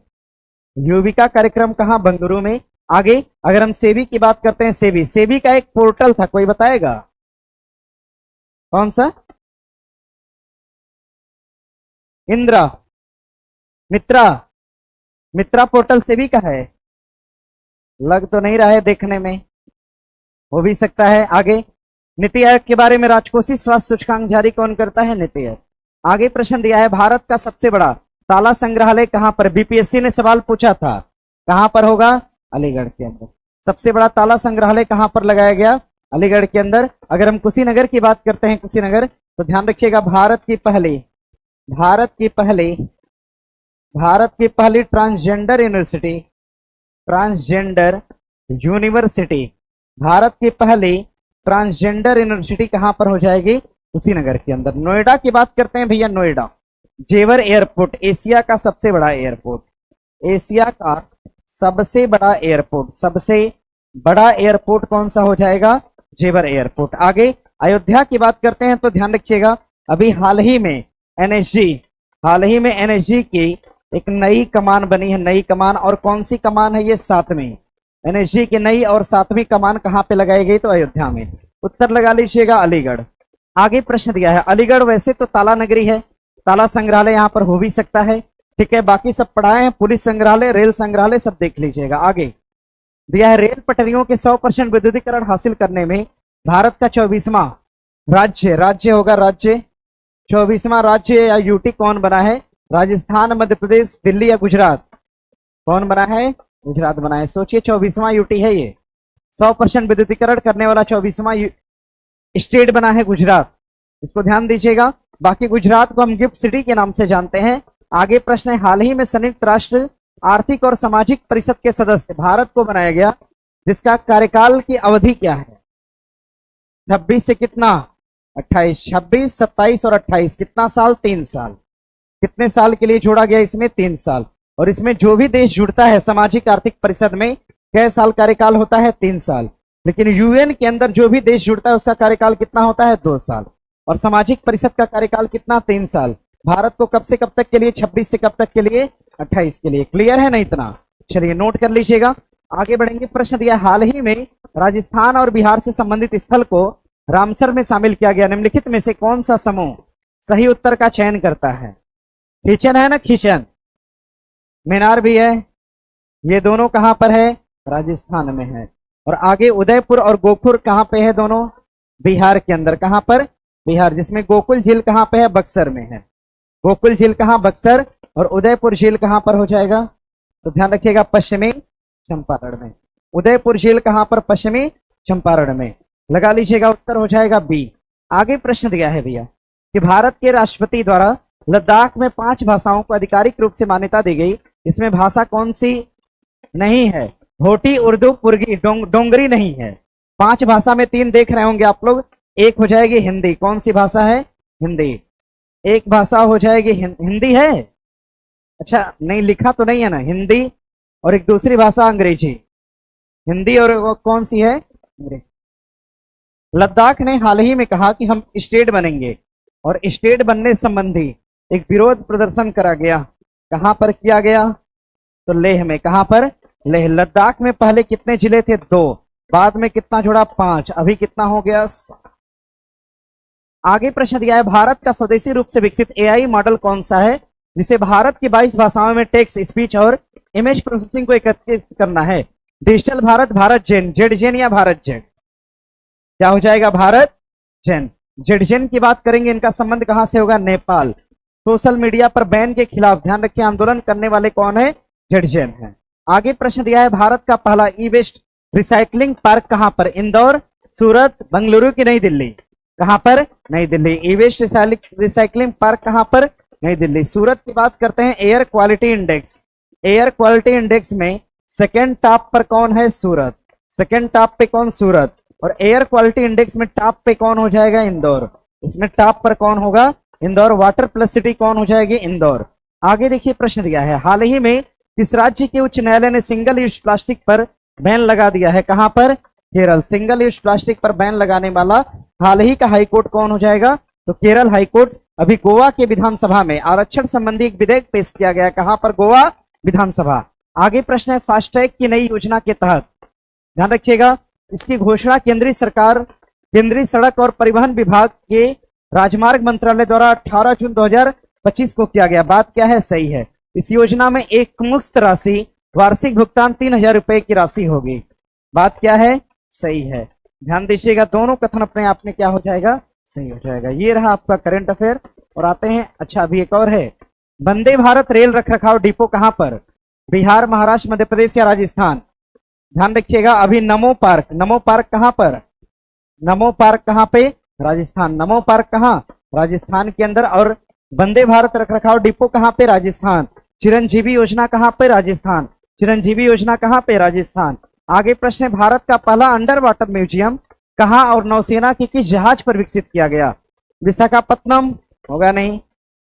S1: युविका कार्यक्रम कहां? बंगलुरु में। आगे अगर हम सेबी की बात करते हैं, सेबी का एक पोर्टल था, कोई बताएगा कौन सा? मित्रा पोर्टल सेबी का है? लग तो नहीं रहा है देखने में, हो भी सकता है। आगे नीति आयोग के बारे में, राजकोषीय स्वास्थ्य सूचकांक जारी कौन करता है? नीति आयोग। आगे प्रश्न दिया है भारत का सबसे बड़ा ताला संग्रहालय कहां पर? बीपीएससी ने सवाल पूछा था, कहां पर होगा? अलीगढ़ के अंदर। सबसे बड़ा ताला संग्रहालय कहां पर लगाया गया? अलीगढ़ के अंदर। अगर हम कुशीनगर की बात करते हैं, कुशीनगर, तो ध्यान रखिएगा भारत की पहली ट्रांसजेंडर यूनिवर्सिटी, भारत की पहली ट्रांसजेंडर यूनिवर्सिटी कहां पर हो जाएगी? कुशीनगर के अंदर। नोएडा की बात करते हैं भैया, नोएडा जेवर एयरपोर्ट, एशिया का सबसे बड़ा एयरपोर्ट, एशिया का सबसे बड़ा एयरपोर्ट कौन सा हो जाएगा? जेवर एयरपोर्ट। आगे अयोध्या की बात करते हैं तो ध्यान रखिएगा अभी हाल ही में एनएसजी की एक नई कमान बनी है, नई कमान। और कौन सी कमान है ये? 7वीं। एनएसजी की नई और 7वीं कमान कहां पे लगाई गई? तो अयोध्या में। उत्तर लगा लीजिएगा अलीगढ़। आगे प्रश्न दिया है, अलीगढ़ वैसे तो ताला नगरी है, ताला संग्रहालय यहां पर हो भी सकता है, ठीक है, बाकी सब पढ़ाए हैं, पुलिस संग्रहालय, रेल संग्रहालय सब देख लीजिएगा। आगे दिया है रेल पटरियों के 100% विद्युतीकरण हासिल करने में भारत का 24वां राज्य, राज्य होगा राज्य। 24वां राज्य या यूटी कौन बना है? राजस्थान, मध्य प्रदेश, दिल्ली या गुजरात? कौन बना है? गुजरात बना है। सोचिए 24वां यूटी है ये। 100% विद्युतीकरण करने वाला 24वां स्टेट बना है गुजरात। इसको ध्यान दीजिएगा। बाकी गुजरात को हम गिफ्ट सिटी के नाम से जानते हैं। आगे प्रश्न है, हाल ही में संयुक्त राष्ट्र आर्थिक और सामाजिक परिषद के सदस्य भारत को बनाया गया, जिसका कार्यकाल की अवधि क्या है? 26 से कितना? 28। 26, 27 और 28 कितना साल? 3 साल। कितने साल के लिए जोड़ा गया इसमें? 3 साल। और इसमें जो भी देश जुड़ता है सामाजिक आर्थिक परिषद में, कै साल कार्यकाल होता है? 3 साल। लेकिन यूएन के अंदर जो भी देश जुड़ता है उसका कार्यकाल कितना होता है? 2 साल। और सामाजिक परिषद का कार्यकाल कितना? 3 साल। भारत को कब से कब तक के लिए? 26 से कब तक के लिए? 28 के लिए। क्लियर है ना इतना? चलिए नोट कर लीजिएगा। आगे बढ़ेंगे। प्रश्न दिया, हाल ही में राजस्थान और बिहार से संबंधित स्थल को रामसर में शामिल किया गया, निम्नलिखित में से कौन सा समूह सही उत्तर का चयन करता है? खींचन है ना, खींचन। मीनार भी है। ये दोनों कहां पर है? राजस्थान में है। और आगे उदयपुर और गोपुर कहां पे है? दोनों बिहार के अंदर। कहां पर? बिहार। जिसमें गोकुल झील कहां पे है? बक्सर में है। गोकुल झील कहां? बक्सर। और उदयपुर झील कहां पर हो जाएगा? तो ध्यान रखिएगा, पश्चिमी चंपारण में। उदयपुर झील कहां पर? पश्चिमी चंपारण में। लगा लीजिएगा, उत्तर हो जाएगा बी। आगे प्रश्न दिया है भैया कि भारत के राष्ट्रपति द्वारा लद्दाख में 5 भाषाओं को आधिकारिक रूप से मान्यता दी गई, इसमें भाषा कौन सी नहीं है? भोटी, उर्दू, पुर्गी, डोंगरी नहीं है। 5 भाषा में 3 देख रहे होंगे आप लोग। एक हो जाएगी हिंदी। कौन सी भाषा है? हिंदी। एक भाषा हो जाएगी हिंदी है। अच्छा, नहीं लिखा तो नहीं है ना? हिंदी। और एक दूसरी भाषा अंग्रेजी। हिंदी और वो कौन सी है? अंग्रेजी। लद्दाख ने हाल ही में कहा कि हम स्टेट बनेंगे, और स्टेट बनने संबंधी एक विरोध प्रदर्शन करा गया। कहां पर किया गया? तो लेह में। कहां पर? लेह। लद्दाख में पहले कितने जिले थे? 2। बाद में कितना जोड़ा? 5। अभी कितना हो गया? 7। आगे प्रश्न दिया है, भारत का स्वदेशी रूप से विकसित एआई मॉडल कौन सा है, जिसे भारत की 22 भाषाओं में टेक्स्ट, स्पीच और इमेज प्रोसेसिंग को एकत्रित करना है? डिजिटल भारत, भारत जेन, जेड जेन या भारत जेन? क्या हो जाएगा? भारत जेन। जेड जेन की बात करेंगे, इनका संबंध कहां से होगा? नेपाल। सोशल मीडिया पर बैन के खिलाफ, ध्यान रखिए, आंदोलन करने वाले कौन है? जेड जेन है। आगे प्रश्न दिया है, भारत का पहला ई वेस्ट रिसाइकलिंग पार्क कहां पर? इंदौर, सूरत, बेंगलुरु की नई दिल्ली? कहां पर? नई दिल्ली। ई वेस्ट रिसाइकलिंग पार्क कहां पर? नई दिल्ली। सूरत की बात करते हैं। Air quality index, air quality index में सेकेंड टॉप पर कौन है? सूरत। सेकेंड टॉप पे कौन? सूरत। और एयर क्वालिटी इंडेक्स में टॉप पे कौन हो जाएगा? इंदौर। इसमें टॉप पर कौन होगा? इंदौर। वाटर प्लस सिटी कौन हो जाएगी? इंदौर। आगे देखिए प्रश्न दिया है, हाल ही में किस राज्य के उच्च न्यायालय ने सिंगल यूज प्लास्टिक पर बैन लगा दिया है? कहां पर? केरल। सिंगल यूज प्लास्टिक पर बैन लगाने वाला हाल ही का हाईकोर्ट कौन हो जाएगा? तो केरल हाईकोर्ट। अभी गोवा के विधानसभा में आरक्षण संबंधी एक विधेयक पेश किया गया। कहां पर? गोवा विधानसभा। आगे प्रश्न है, फास्टैग की नई योजना के तहत, ध्यान रखिएगा, इसकी घोषणा केंद्रीय सरकार, केंद्रीय सड़क और परिवहन विभाग के राजमार्ग मंत्रालय द्वारा 18 जून 2025 को किया गया। बात क्या है? सही है। इस योजना में एक मुफ्त राशि, वार्षिक भुगतान 3000 रुपए की राशि होगी। बात क्या है? सही है। ध्यान दीजिएगा, दोनों कथन अपने आप में क्या हो जाएगा? सही हो जाएगा। ये रहा आपका करंट अफेयर। और आते हैं, अच्छा अभी एक और है, वंदे भारत रेल रखरखाव डिपो कहां पर? बिहार, महाराष्ट्र, मध्य प्रदेश या राजस्थान? ध्यान रखिएगा। अभी नमो पार्क, नमो पार्क कहां पर? नमो पार्क कहां पे? राजस्थान। नमो पार्क कहां? राजस्थान के अंदर। और वंदे भारत रखरखाव डिपो कहां पे? राजस्थान। चिरंजीवी योजना कहां पे? राजस्थान। चिरंजीवी योजना कहां पे? राजस्थान। आगे प्रश्न है, भारत का पहला अंडर वाटर म्यूजियम कहां और नौसेना के किस जहाज पर विकसित किया गया? विशाखापत्तनम होगा? नहीं।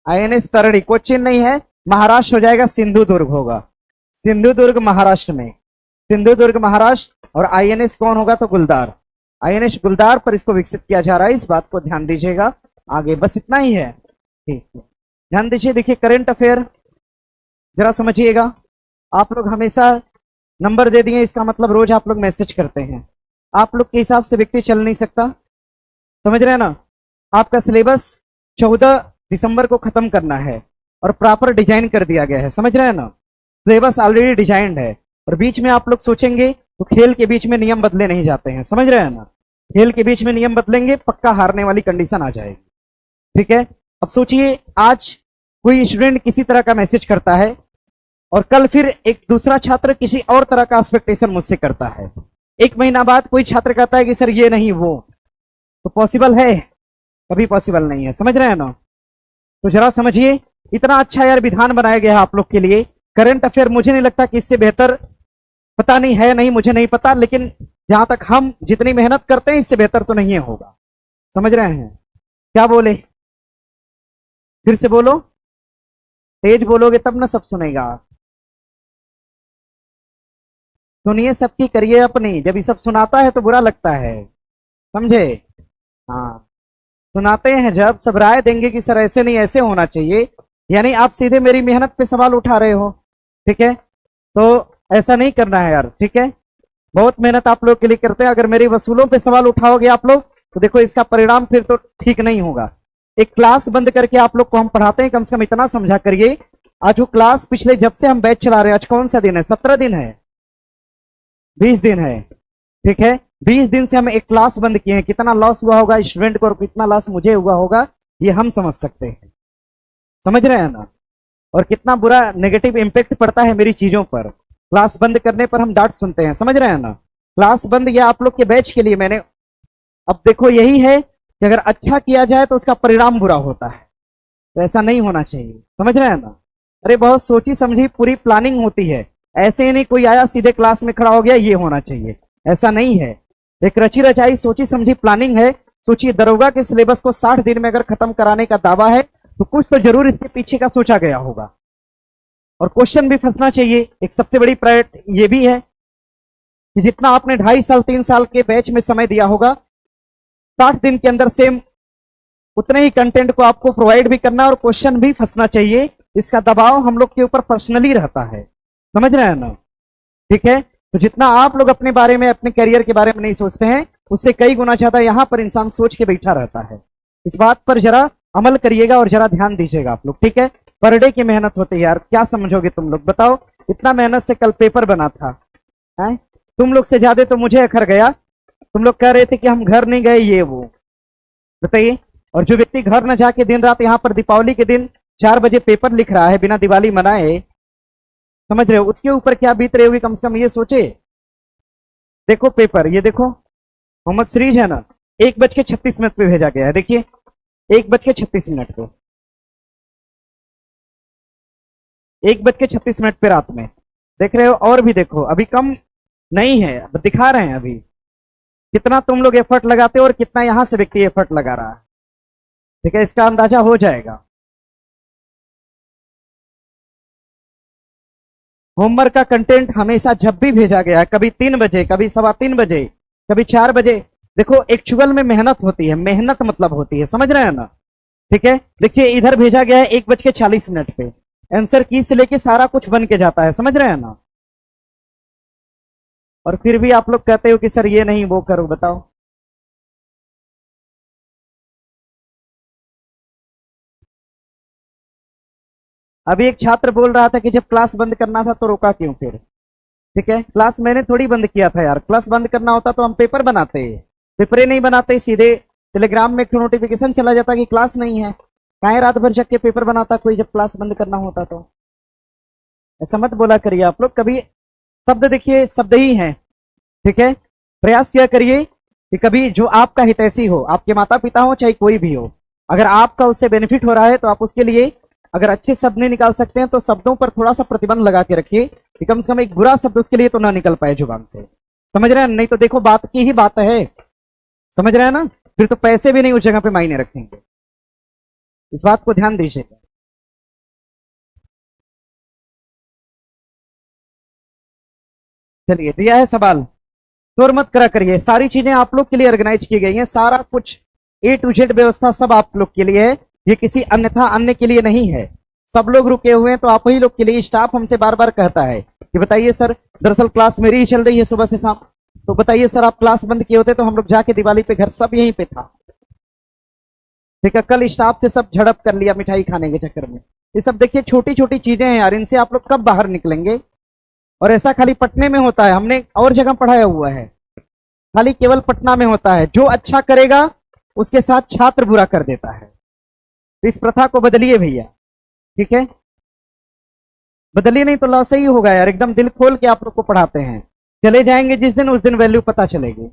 S1: आईएनएस तरड़ी। कोचिन नहीं है, महाराष्ट्र हो जाएगा, सिंधुदुर्ग होगा। सिंधुदुर्ग महाराष्ट्र में। सिंधुदुर्ग महाराष्ट्र। और आईएनएस कौन होगा? तो गुलदार। आईएनएस गुलदार पर इसको विकसित किया जा रहा है। इस बात को ध्यान दीजिएगा। आगे बस इतना ही है। ठीक है, ध्यान दीजिए। देखिए करंट अफेयर जरा समझिएगा। आप लोग हमेशा नंबर दे दिए, इसका मतलब रोज आप लोग मैसेज करते हैं। आप लोग के हिसाब से व्यक्ति चल नहीं सकता, समझ रहे हैं ना? आपका सिलेबस 14 दिसंबर को खत्म करना है और प्रॉपर डिजाइन कर दिया गया है, समझ रहे हैं ना? सिलेबस ऑलरेडी डिजाइंड है। और बीच में आप लोग सोचेंगे तो खेल के बीच में नियम बदले नहीं जाते हैं, समझ रहे हैं ना? खेल के बीच में नियम बदलेंगे, पक्का हारने वाली कंडीशन आ जाएगी। ठीक है, अब सोचिए आज कोई स्टूडेंट किसी तरह का मैसेज करता है और कल फिर एक दूसरा छात्र किसी और तरह का एक्सपेक्टेशन मुझसे करता है। एक महीना बाद कोई छात्र कहता है कि सर ये नहीं वो, तो पॉसिबल है? कभी पॉसिबल नहीं है। समझ रहे हैं ना? तो जरा समझिए, इतना अच्छा यार विधान बनाया गया है आप लोग के लिए। करंट अफेयर मुझे नहीं लगता कि इससे बेहतर, पता नहीं है नहीं, मुझे नहीं पता, लेकिन जहां तक हम जितनी मेहनत करते हैं इससे बेहतर तो नहीं होगा। समझ रहे हैं? क्या बोले? फिर से बोलो, तेज बोलोगे तब ना सब सुनेगा। सुनिए सबकी, करिए अपनी। जब ये सब सुनाता है तो बुरा लगता है, समझे? हाँ, सुनाते हैं जब, सब राय देंगे कि सर ऐसे नहीं ऐसे होना चाहिए, यानी आप सीधे मेरी मेहनत पे सवाल उठा रहे हो। ठीक है, तो ऐसा नहीं करना है यार। ठीक है, बहुत मेहनत आप लोग के लिए करते हैं, अगर मेरी वसूलों पे सवाल उठाओगे आप लोग तो देखो इसका परिणाम फिर तो ठीक नहीं होगा। एक क्लास बंद करके आप लोग को हम पढ़ाते हैं, कम से कम इतना समझा करिए। आज वो क्लास पिछले जब से हम बैच चला रहे हैं, आज कौन सा दिन है? 17 दिन है, 20 दिन है। ठीक है, 20 दिन से हम एक क्लास बंद किए हैं। कितना लॉस हुआ होगा स्टूडेंट को और कितना लॉस मुझे हुआ होगा ये हम समझ सकते हैं। समझ रहे हैं ना? और कितना बुरा नेगेटिव इंपैक्ट पड़ता है मेरी चीजों पर। क्लास बंद करने पर हम डांट सुनते हैं। समझ रहे हैं ना? क्लास बंद या आप लोग के बैच के लिए मैंने, अब देखो यही है कि अगर अच्छा किया जाए तो उसका परिणाम बुरा होता है, तो ऐसा नहीं होना चाहिए। समझ रहे हैं ना? अरे बहुत सोची समझी पूरी प्लानिंग होती है, ऐसे ही नहीं कोई आया सीधे क्लास में खड़ा हो गया ये होना चाहिए, ऐसा नहीं है। एक रची रचाई सोची समझी प्लानिंग है। सोचिए दरोगा के सिलेबस को 60 दिन में अगर खत्म कराने का दावा है तो कुछ तो जरूर इसके पीछे का सोचा गया होगा, और क्वेश्चन भी फंसना चाहिए। एक सबसे बड़ी प्रायोरिटी ये भी है कि जितना आपने 2.5 साल 3 साल के बैच में समय दिया होगा, 60 दिन के अंदर सेम उतने ही कंटेंट को आपको प्रोवाइड भी करना और क्वेश्चन भी फंसना चाहिए। इसका दबाव हम लोग के ऊपर पर्सनली रहता है। समझ रहे हैं ना? ठीक है, तो जितना आप लोग अपने बारे में, अपने करियर के बारे में नहीं सोचते हैं, उससे कई गुना ज्यादा यहां पर इंसान सोच के बैठा रहता है। इस बात पर जरा अमल करिएगा और जरा ध्यान दीजिएगा आप लोग। ठीक है, पर डे की मेहनत होती है यार, क्या समझोगे तुम लोग? बताओ, इतना मेहनत से कल पेपर बना था है? तुम लोग से ज्यादा तो मुझे अखर गया। तुम लोग कह रहे थे कि हम घर नहीं गए ये वो, बताइए। और जो व्यक्ति घर न जाके दिन रात यहाँ पर दीपावली के दिन 4 बजे पेपर लिख रहा है बिना दिवाली मनाए, समझ रहे हो, उसके ऊपर क्या बीत रही होगी? कम से कम ये सोचे। देखो पेपर, ये देखो मोहम्मद सीरीज है ना, 1:36 पे भेजा गया है। देखिए 1:36 पे, 1:36 पे रात में, देख रहे हो? और भी देखो, अभी कम नहीं है, दिखा रहे हैं अभी कितना तुम लोग एफर्ट लगाते हो और कितना यहां से व्यक्ति एफर्ट लगा रहा है। ठीक है, इसका अंदाजा हो जाएगा। होमवर्क का कंटेंट हमेशा जब भी भेजा गया है, कभी 3 बजे, कभी 3:15 बजे, कभी 4 बजे, देखो एक्चुअल में मेहनत होती है, मेहनत मतलब होती है। समझ रहे हैं ना? ठीक है, देखिए इधर भेजा गया है 1:40 पे, आंसर की से लेके सारा कुछ बन के जाता है। समझ रहे हैं ना? और फिर भी आप लोग कहते हो कि सर ये नहीं वो करो। बताओ, अभी एक छात्र बोल रहा था कि जब क्लास बंद करना था तो रोका क्यों फिर? ठीक है, क्लास मैंने थोड़ी बंद किया था यार। क्लास बंद करना होता तो हम पेपर बनाते, पेपर नहीं बनाते, सीधे टेलीग्राम में नोटिफिकेशन चला जाता कि क्लास नहीं है। काहे रात भर जग के पेपर बनाता कोई जब क्लास बंद करना होता? तो ऐसा मत बोला करिए आप लोग कभी। शब्द देखिए, शब्द ही है। ठीक है, प्रयास किया करिए कि कभी जो आपका हितैषी हो, आपके माता पिता हो चाहे कोई भी हो, अगर आपका उससे बेनिफिट हो रहा है तो आप उसके लिए अगर अच्छे शब्द नहीं निकाल सकते हैं तो शब्दों पर थोड़ा सा प्रतिबंध लगा के रखिए कि कम से कम एक बुरा शब्द उसके लिए तो ना निकल पाए जुबान से। समझ रहे हैं? नहीं तो देखो बात की ही बात है। समझ रहे हैं ना? फिर तो पैसे भी नहीं उस जगह पे मायने रखेंगे। इस बात को ध्यान दीजिएगा। चलिए, दिया है सवाल, शोर मत करा करिए। सारी चीजें आप लोग के लिए ऑर्गेनाइज की गई हैं, सारा कुछ A to Z व्यवस्था सब आप लोग के लिए है, ये किसी अन्यथा अन्य के लिए नहीं है। सब लोग रुके हुए हैं तो आप ही लोग के लिए। स्टाफ हमसे बार बार कहता है कि बताइए सर, दरअसल क्लास मेरी ही चल रही है सुबह से शाम, तो बताइए सर आप क्लास बंद किए होते तो हम लोग जाके दिवाली पे घर सब यहीं पे था। ठीक है, कल स्टाफ से सब झड़प कर लिया मिठाई खाने के चक्कर में। ये सब देखिए छोटी छोटी चीजें हैं यार, इनसे आप लोग कब बाहर निकलेंगे? और ऐसा खाली पटने में होता है, हमने और जगह पढ़ाया हुआ है। खाली केवल पटना में होता है। जो अच्छा करेगा उसके साथ छात्र बुरा कर देता है। तो इस प्रथा को बदलिए भैया, ठीक है? बदलिए, नहीं तो लॉस ही होगा यार। एकदम दिल खोल के आप लोग को पढ़ाते हैं, चले जाएंगे जिस दिन उस दिन वैल्यू पता चलेगी।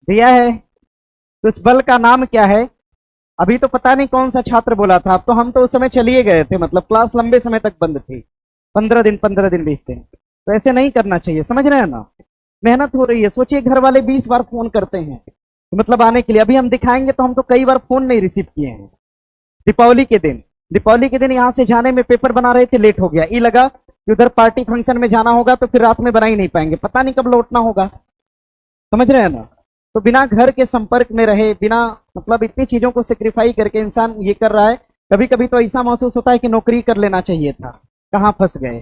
S1: दिया है तो इस बल का नाम क्या है? अभी तो पता नहीं कौन सा छात्र बोला था, अब तो हम तो उस समय चलिए गए थे, मतलब क्लास लंबे समय तक बंद थी, 15 दिन 20 दिन। तो ऐसे नहीं करना चाहिए, समझ रहे हैं ना? मेहनत हो रही है। सोचिए घर वाले 20 बार फोन करते हैं तो मतलब आने के लिए। अभी हम दिखाएंगे तो हम तो कई बार फोन नहीं रिसीव किए हैं। दीपावली के दिन यहाँ से जाने में पेपर बना रहे थे, लेट हो गया। ये लगा कि उधर पार्टी फंक्शन में जाना होगा तो फिर रात में बना ही नहीं पाएंगे, पता नहीं कब लौटना होगा। समझ रहे हैं ना? तो बिना घर के संपर्क में रहे, बिना मतलब इतनी चीजों को सेक्रीफाई करके इंसान ये कर रहा है। कभी कभी तो ऐसा महसूस होता है कि नौकरी कर लेना चाहिए था, कहाँ फंस गए।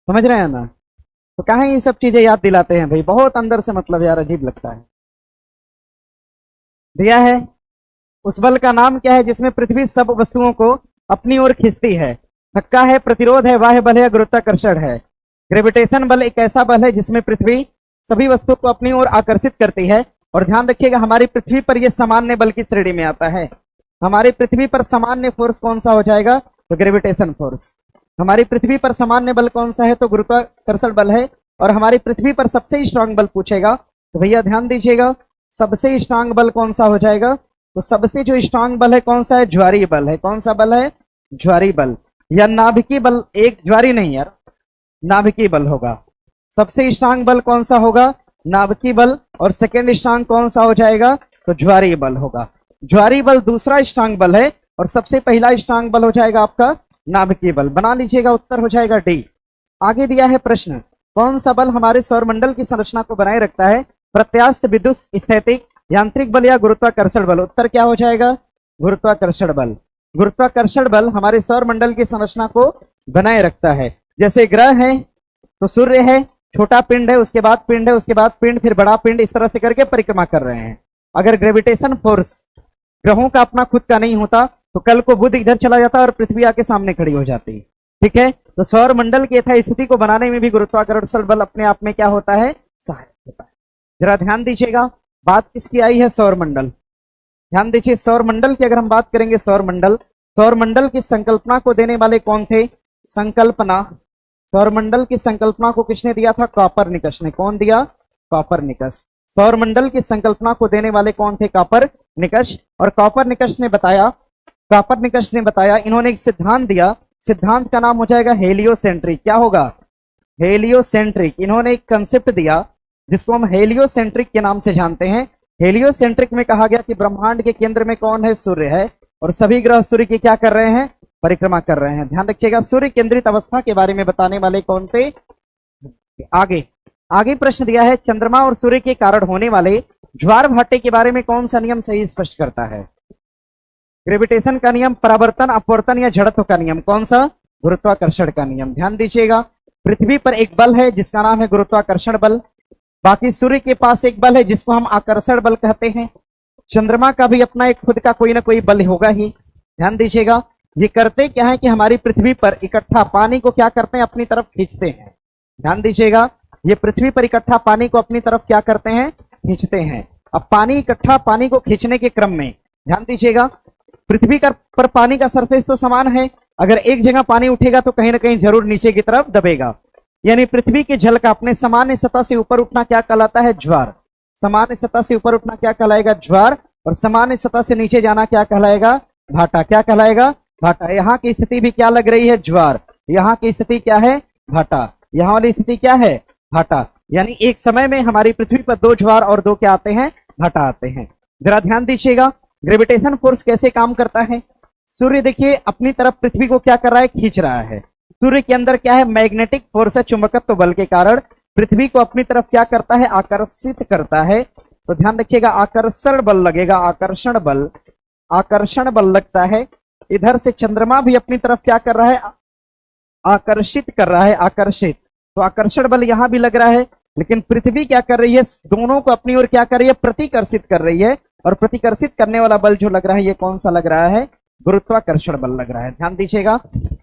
S1: समझ रहे हैं ना? तो कहाँ ये सब चीजें याद दिलाते हैं भाई, बहुत अंदर से मतलब यार अजीब लगता है। दिया है उस बल का नाम क्या है जिसमें पृथ्वी सब वस्तुओं को अपनी ओर खींचती है? धक्का है, प्रतिरोध है, बाह्य बल है, गुरुत्वाकर्षण है। ग्रेविटेशन बल एक ऐसा बल है जिसमें पृथ्वी सभी वस्तुओं को अपनी ओर आकर्षित करती है। और ध्यान रखिएगा, हमारी पृथ्वी पर यह सामान्य बल की श्रेणी में आता है। हमारी पृथ्वी पर सामान्य फोर्स कौन सा हो जाएगा? तो ग्रेविटेशन फोर्स। हमारी पृथ्वी पर सामान्य बल कौन सा है? तो गुरुत्वाकर्षण बल है। और हमारी पृथ्वी पर सबसे स्ट्रांग बल पूछेगा तो भैया ध्यान दीजिएगा, सबसे स्ट्रांग बल कौन सा हो जाएगा? तो सबसे जो स्ट्रांग बल है कौन सा है? ज्वारीय बल है। कौन सा बल है? ज्वारीय बल या नाभिकीय बल। एक ज्वारीय नहीं यार, नाभिकीय बल होगा। सबसे स्ट्रांग बल कौन सा होगा? नाभिकीय बल। और सेकेंड स्ट्रांग कौन सा हो जाएगा? तो ज्वारीय बल होगा। ज्वारीय बल दूसरा स्ट्रांग बल है और सबसे पहला स्ट्रांग बल हो जाएगा आपका नाभिकीय बल। बना लीजिएगा, उत्तर हो जाएगा डी। आगे दिया है प्रश्न, कौन सा बल हमारे सौरमंडल की संरचना को बनाए रखता है? प्रत्यास्थ, विद्युत स्थैतिक, यांत्रिक बल या गुरुत्वाकर्षण बल? उत्तर क्या हो जाएगा? गुरुत्वाकर्षण बल। गुरुत्वाकर्षण बल हमारे सौरमंडल की संरचना को बनाए रखता है। जैसे ग्रह है तो सूर्य है, छोटा पिंड है, उसके बाद पिंड है, उसके बाद पिंड, फिर बड़ा पिंड, इस तरह से करके परिक्रमा कर रहे हैं। अगर ग्रेविटेशन फोर्स ग्रहों का अपना खुद का नहीं होता तो कल को बुध इधर चला जाता और पृथ्वी आके सामने खड़ी हो जाती। ठीक है, तो सौर मंडल की यथास्थिति को बनाने में भी गुरुत्वाकर्षण बल अपने आप में क्या होता है? सहायक होता है। जरा ध्यान दीजिएगा, बात किसकी आई है? सौर मंडल। ध्यान दीजिए, सौर मंडल की अगर हम बात करेंगे, सौर मंडल की संकल्पना को देने वाले कौन थे? सौर मंडल की संकल्पना को किसने दिया था? कॉपरनिकस ने। कौन दिया? कॉपरनिकस। सौर मंडल की संकल्पना को देने वाले कौन थे? कॉपरनिकस। और कॉपरनिकस ने बताया, इन्होंने एक सिद्धांत दिया, सिद्धांत का नाम हो जाएगा हेलियोसेंट्रिक। क्या होगा? हेलियोसेंट्रिक। इन्होंने एक कंसेप्ट दिया जिसको हम हेलियोसेंट्रिक के नाम से जानते हैं। हेलियोसेंट्रिक में कहा गया कि ब्रह्मांड के केंद्र में कौन है? सूर्य है, और सभी ग्रह सूर्य की क्या कर रहे हैं? परिक्रमा कर रहे हैं। ध्यान रखिएगा, सूर्य केंद्रित अवस्था के बारे में बताने वाले कौन थे? आगे प्रश्न दिया है, चंद्रमा और सूर्य के कारण होने वाले ज्वार भाटे के बारे में कौन सा नियम सही स्पष्ट करता है? ग्रेविटेशन का नियम, परावर्तन, अपवर्तन या जड़त्व का नियम? कौन सा? गुरुत्वाकर्षण का नियम। ध्यान दीजिएगा, पृथ्वी पर एक बल है जिसका नाम है गुरुत्वाकर्षण बल। बाकी सूर्य के पास एक बल है जिसको हम आकर्षण बल कहते हैं। चंद्रमा का भी अपना एक खुद का कोई ना कोई बल होगा ही। ध्यान दीजिएगा, ये करते क्या है कि हमारी पृथ्वी पर इकट्ठा पानी को क्या करते हैं? अपनी तरफ खींचते हैं। ध्यान दीजिएगा, ये पृथ्वी पर इकट्ठा पानी को अपनी तरफ क्या करते हैं? खींचते हैं। अब पानी इकट्ठा पानी को खींचने के क्रम में ध्यान दीजिएगा, पृथ्वी पर पानी का सरफेस तो समान है। अगर एक जगह पानी उठेगा तो कहीं ना कहीं जरूर नीचे की तरफ दबेगा। यानी पृथ्वी के जल का अपने सामान्य सतह से ऊपर उठना क्या कहलाता है? ज्वार। सामान्य सतह से ऊपर उठना क्या कहलाएगा? ज्वार। और सामान्य सतह से नीचे जाना क्या कहलाएगा? भाटा। क्या कहलाएगा? भाटा। यहाँ की स्थिति भी क्या लग रही है? ज्वार। यहाँ की स्थिति क्या है? भाटा। यहाँ वाली स्थिति क्या है? भाटा। यानी एक समय में हमारी पृथ्वी पर दो ज्वार और दो क्या आते हैं? भाटा आते हैं। जरा ध्यान दीजिएगा, ग्रेविटेशन फोर्स कैसे काम करता है? सूर्य देखिए अपनी तरफ पृथ्वी को क्या कर रहा है? खींच रहा है। सूर्य के अंदर क्या है? मैग्नेटिक फोर्स है, चुंबकत्व बल के कारण पृथ्वी को अपनी तरफ क्या करता है? आकर्षित करता है। तो ध्यान रखिएगा, आकर्षण बल लगेगा, आकर्षण बल लगता है। इधर से चंद्रमा भी अपनी तरफ क्या कर रहा है? आकर्षित कर रहा है, आकर्षित। तो आकर्षण बल यहां भी लग रहा है, लेकिन पृथ्वी क्या कर रही है? दोनों को अपनी ओर क्या कर रही है? प्रतिकर्षित कर रही है। और प्रतिकर्षित करने वाला बल जो लग रहा है, ये कौन सा लग रहा है? गुरुत्वाकर्षण बल लग रहा है। ध्यान दीजिएगा,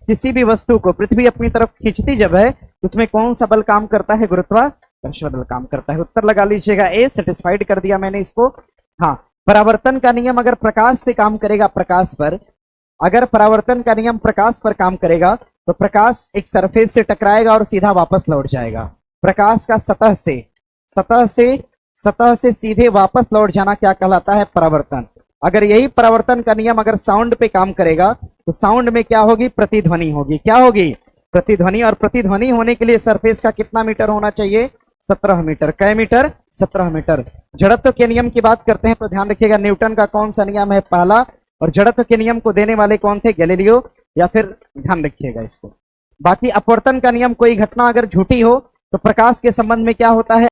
S1: किसी भी वस्तु को पृथ्वी अपनी तरफ खींचती जब है उसमें कौन सा बल काम करता है? गुरुत्वाकर्षण बल काम करता है। उत्तर लगा लीजिएगा ए, सेटिस्फाइड कर दिया मैंने इसको। हाँ, परावर्तन का नियम अगर प्रकाश पे काम करेगा, प्रकाश पर, अगर परावर्तन का नियम प्रकाश पर काम करेगा तो प्रकाश एक सरफेस से टकराएगा और सीधा वापस लौट जाएगा। प्रकाश का सतह से सीधे वापस लौट जाना क्या कहलाता है? परावर्तन। अगर यही परावर्तन का नियम अगर साउंड पे काम करेगा तो साउंड में क्या होगी? प्रतिध्वनि होगी। क्या होगी? प्रतिध्वनि। और प्रतिध्वनि होने के लिए सरफेस का कितना मीटर होना चाहिए? 17 मीटर। कै मीटर? 17 मीटर। जड़त्व के नियम की बात करते हैं तो ध्यान रखिएगा, न्यूटन का कौन सा नियम है? पहला। और जड़त्व के नियम को देने वाले कौन थे? गैलीलियो। या फिर ध्यान रखिएगा इसको। बाकी अपवर्तन का नियम, कोई घटना अगर झूठी हो तो प्रकाश के संबंध में क्या होता है?